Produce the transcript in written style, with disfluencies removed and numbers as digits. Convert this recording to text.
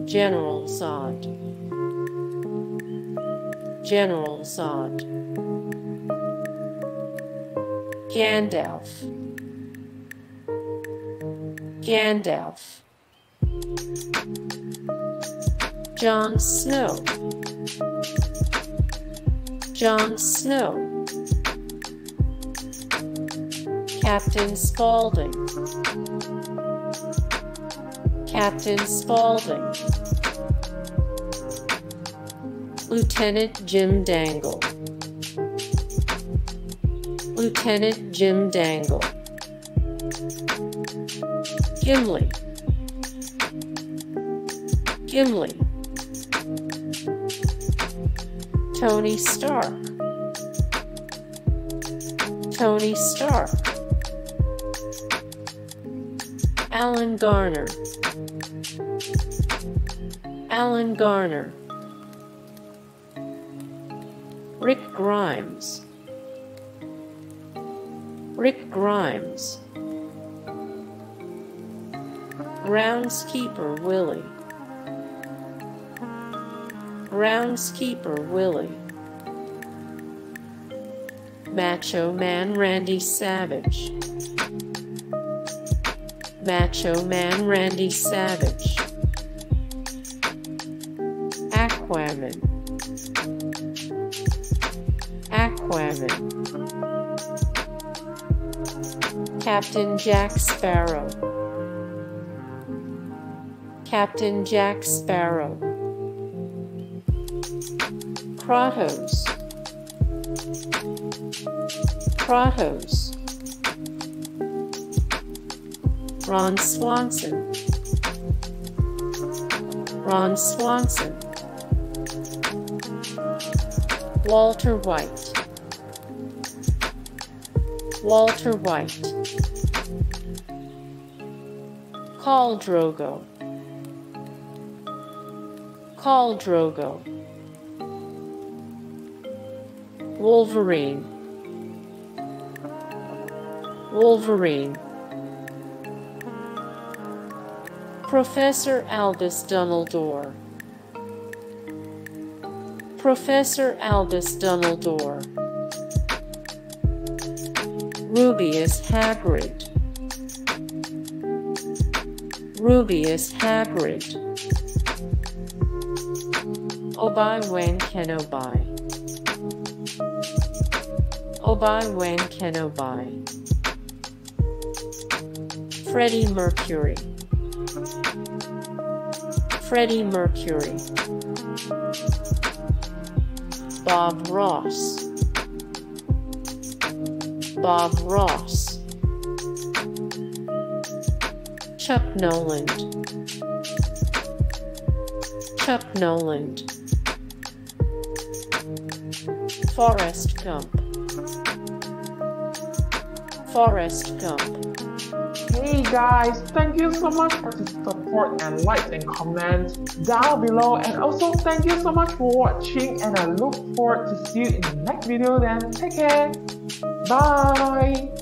General Zod. General Zod. Gandalf. Gandalf. Jon Snow. Jon Snow. Captain Spaulding. Captain Spaulding. Lieutenant Jim Dangle. Lieutenant Jim Dangle. Gimli. Gimli. Tony Stark. Tony Stark. Alan Garner. Alan Garner. Rick Grimes. Rick Grimes. Groundskeeper Willie. Groundskeeper Willie. Macho Man Randy Savage. Macho Man Randy Savage. Aquaman. Aquaman. Captain Jack Sparrow. Captain Jack Sparrow. Kratos. Kratos. Ron Swanson. Ron Swanson. Walter White. Walter White. Khal Drogo. Khal Drogo. Wolverine. Wolverine. Professor Albus Dumbledore. Professor Albus Dumbledore. Rubeus Hagrid. Rubeus Hagrid. Obi-Wan Kenobi. Obi-Wan Kenobi. Freddie Mercury. Freddie Mercury. Bob Ross. Bob Ross. Chuck Noland. Chuck Noland. Forrest Gump. Forrest Gump. Hey guys, thank you so much for the support and likes and comments down below, and also thank you so much for watching, and I look forward to see you in the next video. Then take care. Bye.